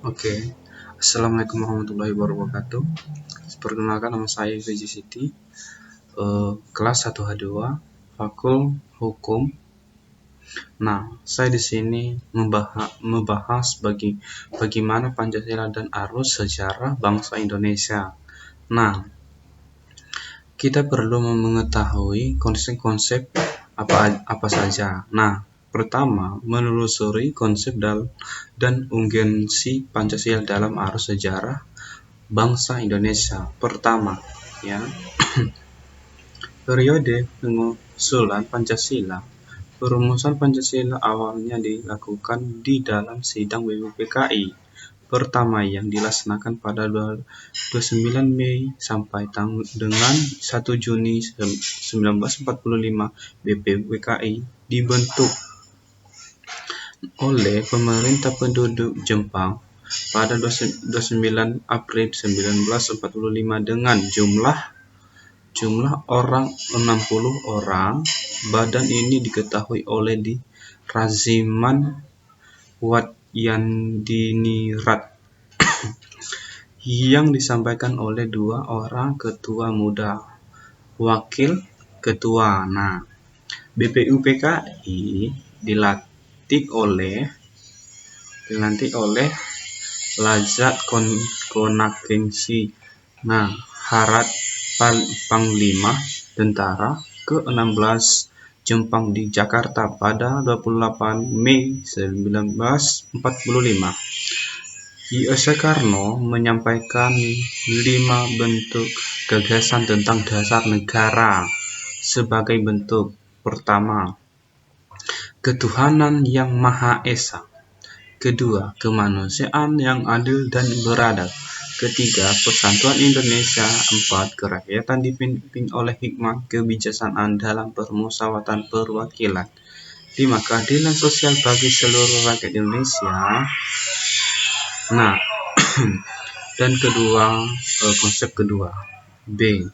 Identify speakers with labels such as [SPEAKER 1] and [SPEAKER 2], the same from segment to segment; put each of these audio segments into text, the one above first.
[SPEAKER 1] Oke, Assalamualaikum warahmatullahi wabarakatuh. Perkenalkan, nama saya Fiji Siti, kelas 1H2, Fakul Hukum. Nah, saya di sini membahas bagaimana Pancasila dan arus sejarah bangsa Indonesia. Nah, kita perlu mengetahui konsep-konsep apa saja. Nah, pertama, menelusuri konsep dan urgensi Pancasila dalam arus sejarah bangsa Indonesia. Pertama, ya, periode pengusulan Pancasila. Perumusan Pancasila awalnya dilakukan di dalam sidang BPUPKI pertama yang dilaksanakan pada 29 Mei sampai dengan 1 Juni 1945. BPUPKI dibentuk oleh pemerintah penduduk Jepang pada 29 April 1945 dengan jumlah orang 60 orang. Badan ini diketahui oleh di Raziman Wadyandinirat yang disampaikan oleh 2 orang ketua muda, wakil ketua. Nah, BPUPKI dilantik oleh Lajat Konakengsi. Nah, Harat Panglima Tentara ke-16 Jepang di Jakarta pada 28 Mei 1945. Soekarno menyampaikan 5 bentuk gagasan tentang dasar negara sebagai bentuk. Pertama, ketuhanan yang Maha Esa. Kedua, kemanusiaan yang adil dan beradab. Ketiga, persatuan Indonesia. 4, kerakyatan dipimpin oleh hikmah kebijaksanaan dalam permusyawaratan perwakilan. 5, keadilan sosial bagi seluruh rakyat Indonesia. Nah, dan konsep kedua, B,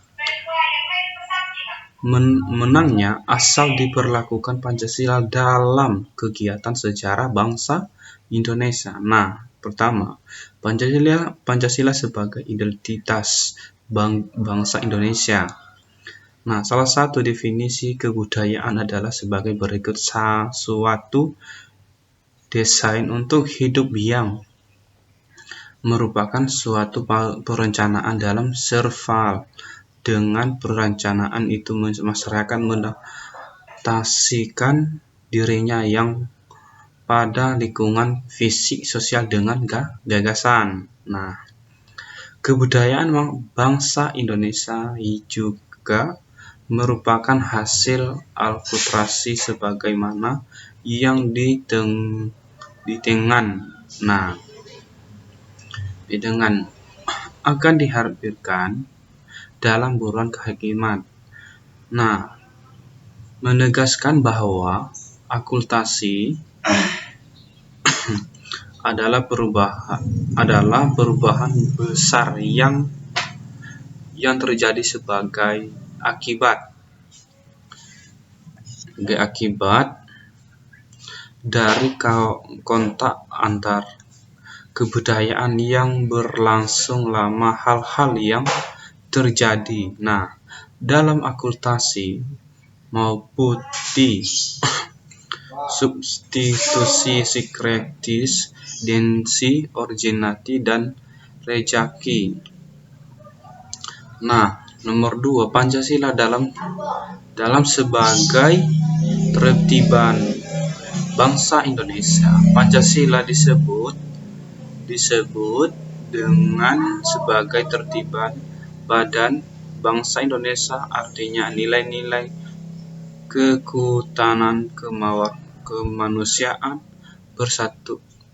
[SPEAKER 1] menangnya asal diperlakukan Pancasila dalam kegiatan sejarah bangsa Indonesia. Nah, pertama, Pancasila sebagai identitas bangsa Indonesia. Nah, salah satu definisi kebudayaan adalah sebagai berikut: suatu desain untuk hidup yang merupakan suatu perencanaan dalam survival. Dengan perencanaan itu, masyarakat mengadaptasikan dirinya yang pada lingkungan fisik sosial dengan gagasan. Nah, kebudayaan bangsa Indonesia juga merupakan hasil akulturasi sebagaimana yang dengan akan dihadirkan dalam buruan kehakiman. Nah, menegaskan bahwa akulturasi adalah perubahan besar yang terjadi sebagai akibat dari kontak antar kebudayaan yang berlangsung lama. Hal-hal yang terjadi, nah, dalam akulturasi maupun di substitusi sinkretis, densi, originality, dan rejeki. Nah, nomor 2, Pancasila dalam sebagai tertiban bangsa Indonesia. Pancasila disebut dengan sebagai tertiban badan bangsa Indonesia, artinya nilai-nilai kekutanan, kemanusiaan,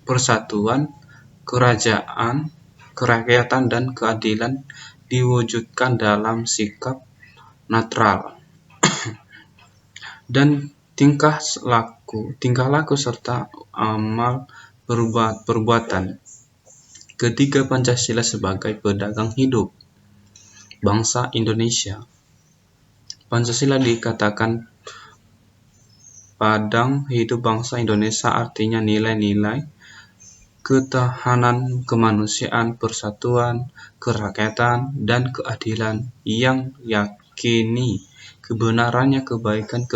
[SPEAKER 1] persatuan, kerakyatan, dan keadilan diwujudkan dalam sikap netral dan tingkah laku serta amal perbuatan. Ketiga, Pancasila sebagai pedoman hidup bangsa Indonesia. Pancasila dikatakan padang hidup bangsa Indonesia, artinya nilai-nilai ketahanan kemanusiaan, persatuan, kerakyatan, dan keadilan, yang yakini kebenarannya, kebaikan,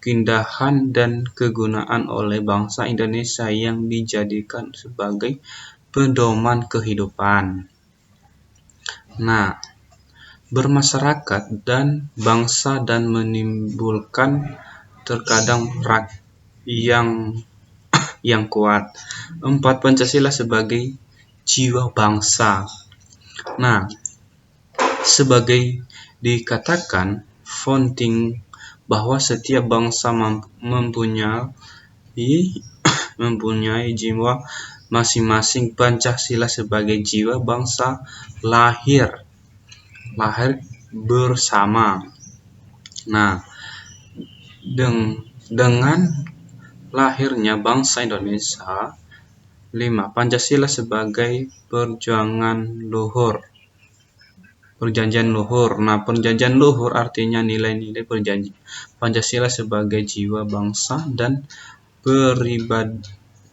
[SPEAKER 1] keindahan, dan kegunaan oleh bangsa Indonesia yang dijadikan sebagai pedoman kehidupan. Nah, bermasyarakat dan bangsa dan menimbulkan terkadang yang kuat. 4. Pancasila sebagai jiwa bangsa. Nah, sebagai dikatakan founding bahwa setiap bangsa mempunyai jiwa masing-masing. Pancasila sebagai jiwa bangsa lahir bersama. Nah, dengan lahirnya bangsa Indonesia. 5. Pancasila sebagai perjanjian luhur. Nah, perjanjian luhur artinya nilai-nilai Pancasila sebagai jiwa bangsa dan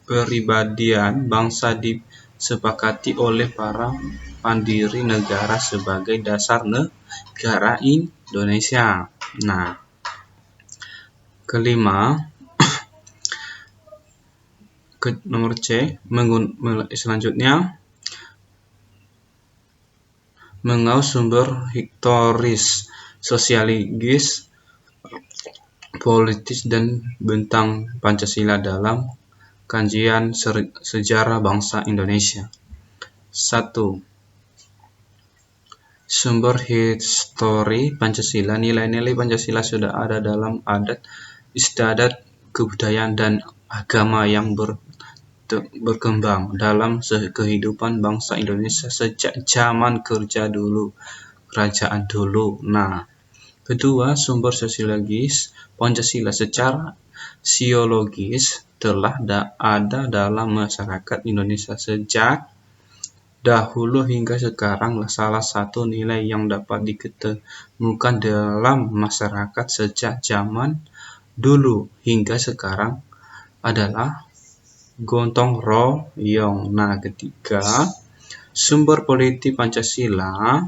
[SPEAKER 1] peribadian bangsa disepakati oleh para pendiri negara sebagai dasar negara Indonesia. Nah, kelima, nomor C, selanjutnya mengaus sumber historis, sosiologis, politis, dan bentang Pancasila dalam kajian sejarah bangsa Indonesia. 1. Sumber histori Pancasila. Nilai-nilai Pancasila sudah ada dalam adat istiadat, kebudayaan, dan agama yang berkembang dalam kehidupan bangsa Indonesia sejak zaman kerajaan dulu. Nah, kedua, sumber sosiologis Pancasila secara sosiologis telah ada dalam masyarakat Indonesia sejak dahulu hingga sekarang. Salah satu nilai yang dapat ditemukan dalam masyarakat sejak zaman dulu hingga sekarang adalah gotong royong. Nah, ketiga, sumber politik Pancasila.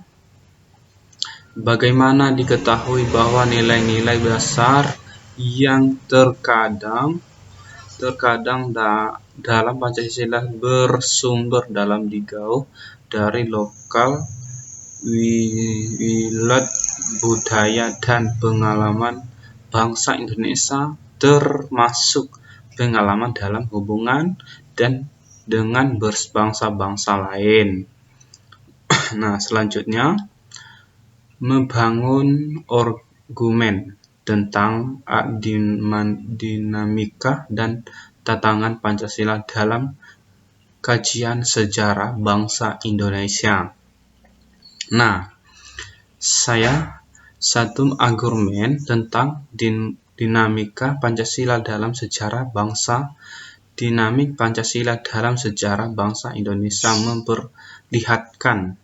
[SPEAKER 1] Bagaimana diketahui bahwa nilai-nilai dasar yang terkadang dalam Pancasila bersumber dalam digauh dari lokal wilayah budaya dan pengalaman bangsa Indonesia, termasuk pengalaman dalam hubungan dan dengan berbangsa-bangsa lain. Nah, selanjutnya membangun argumen tentang dinamika dan tantangan Pancasila dalam kajian sejarah bangsa Indonesia. Nah, satu argumen tentang dinamika Pancasila dalam sejarah bangsa. Dinamik Pancasila dalam sejarah bangsa Indonesia memperlihatkan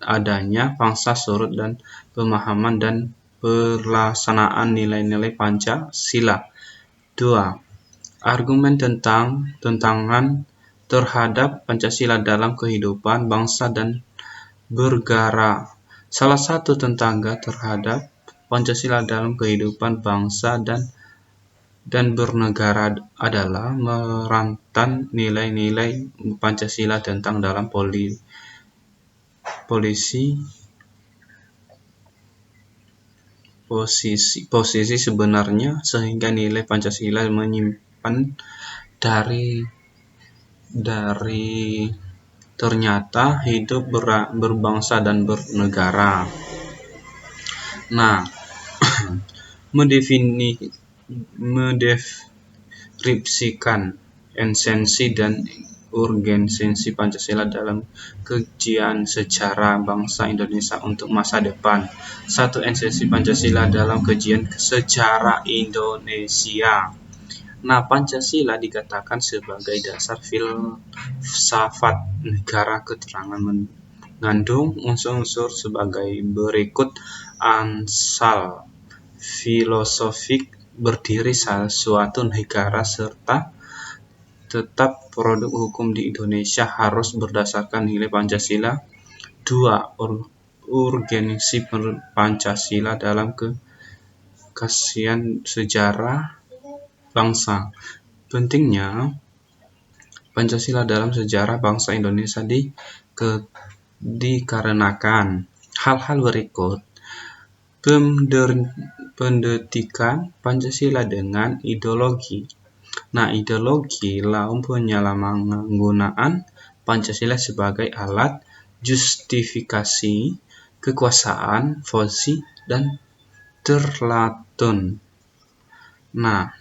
[SPEAKER 1] adanya pangsa surut dan pemahaman dan pelaksanaan nilai-nilai Pancasila. 2. Argumen tentang tantangan terhadap Pancasila dalam kehidupan bangsa dan bernegara. Salah satu tantangan terhadap Pancasila dalam kehidupan bangsa dan bernegara adalah merantan nilai-nilai Pancasila tentang dalam posisi sebenarnya, sehingga nilai Pancasila menyimpan dari ternyata hidup berbangsa dan bernegara. Nah, mendeskripsikan esensi dan urgensi Pancasila dalam kajian sejarah bangsa Indonesia untuk masa depan. 1. Esensi Pancasila dalam kajian sejarah Indonesia. Nah, Pancasila dikatakan sebagai dasar filsafat negara. Keterangan mengandung unsur-unsur sebagai berikut: asal filosofik, berdiri suatu negara, serta Tetap produk hukum di Indonesia harus berdasarkan nilai Pancasila. 2. Urgensi Pancasila dalam kekajian sejarah bangsa. Pentingnya Pancasila dalam sejarah bangsa Indonesia dikarenakan hal-hal berikut. Pendidikan Pancasila dengan ideologi. Nah, ideologi penyalahgunaan Pancasila sebagai alat justifikasi kekuasaan, fungsi, dan terlatun. Nah,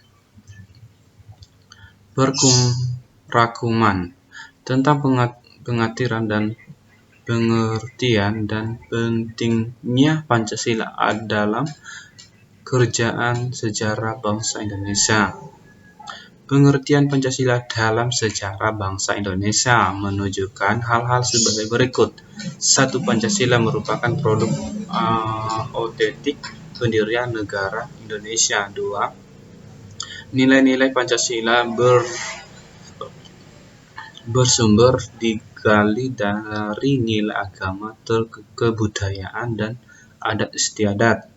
[SPEAKER 1] rangkuman tentang pengertian dan pentingnya Pancasila dalam kerjaan sejarah bangsa Indonesia. Pengertian Pancasila dalam sejarah bangsa Indonesia menunjukkan hal-hal sebagai berikut. 1. Pancasila merupakan produk otentik pendirian negara Indonesia. 2. Nilai-nilai Pancasila bersumber digali dari nilai agama, kebudayaan, dan adat istiadat.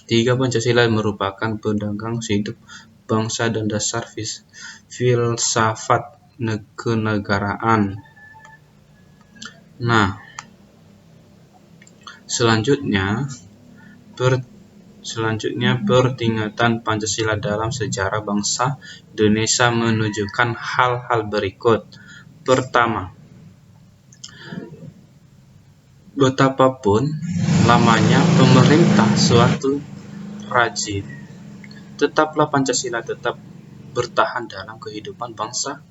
[SPEAKER 1] 3. Pancasila merupakan pedoman hidup bangsa dan dasar filsafat kenegaraan. Nah, selanjutnya peringatan Pancasila dalam sejarah bangsa Indonesia menunjukkan hal-hal berikut. Pertama, betapapun lamanya pemerintah suatu rejim, tetaplah Pancasila tetap bertahan dalam kehidupan bangsa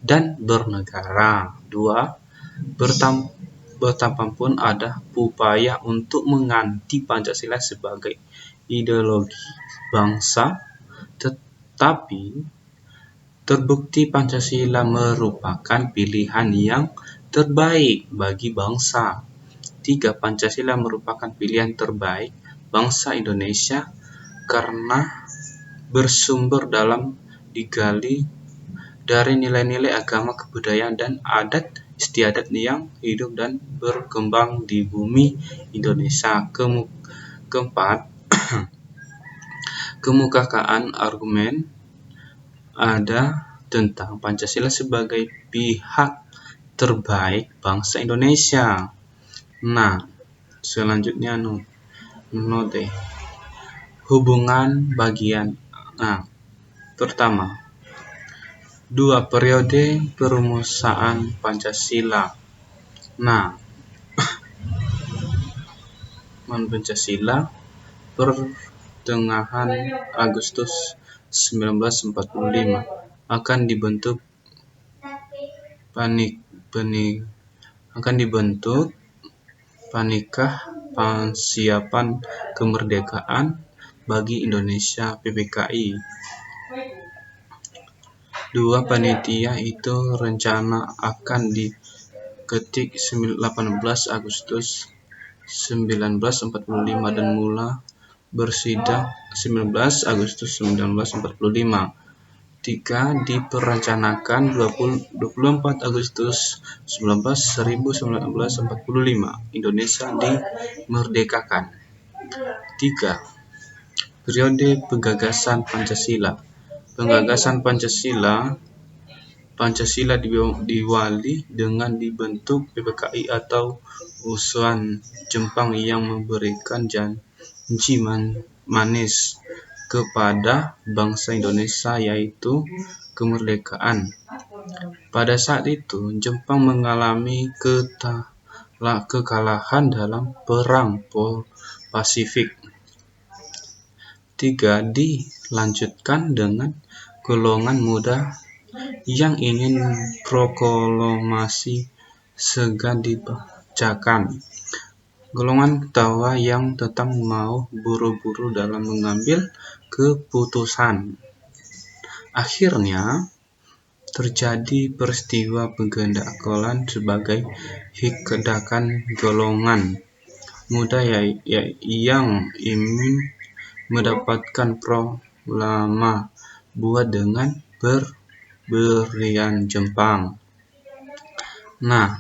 [SPEAKER 1] dan bernegara. 2. Betapapun ada upaya untuk mengganti Pancasila sebagai ideologi bangsa, tetapi terbukti Pancasila merupakan pilihan yang terbaik bagi bangsa. 3. Pancasila merupakan pilihan terbaik bangsa Indonesia karena bersumber digali dari nilai-nilai agama, kebudayaan, dan adat istiadat yang hidup dan berkembang di bumi Indonesia. Keempat, kemukakan argumen ada tentang Pancasila sebagai pihak terbaik bangsa Indonesia. Nah, selanjutnya note hubungan bagian. Nah, pertama, 2. Periode perumusan Pancasila. Nah, Pancasila pertengahan Agustus 1945 akan dibentuk Panitia Persiapan Kemerdekaan bagi Indonesia (PPKI). 2. Panitia itu rencana akan diketik 18 Agustus 1945 dan mulai bersidang 19 Agustus 1945. 3. Diperencanakan 24 Agustus 1945 Indonesia dimerdekakan. 3. Periode penggagasan Pancasila. Penggagasan Pancasila diawali dengan dibentuk PPKI atau usulan Jepang yang memberikan janji manis kepada bangsa Indonesia, yaitu kemerdekaan. Pada saat itu, Jepang mengalami kekalahan dalam Perang Pasifik. 3. Dilanjutkan dengan golongan muda yang ingin proklamasi segera dibacakan. Golongan ketawa yang tetap mau buru-buru dalam mengambil keputusan. Akhirnya, terjadi peristiwa penggendakan sebagai hikdakan golongan muda yang ingin mendapatkan proklamasi buat dengan Berian Jepang. Nah,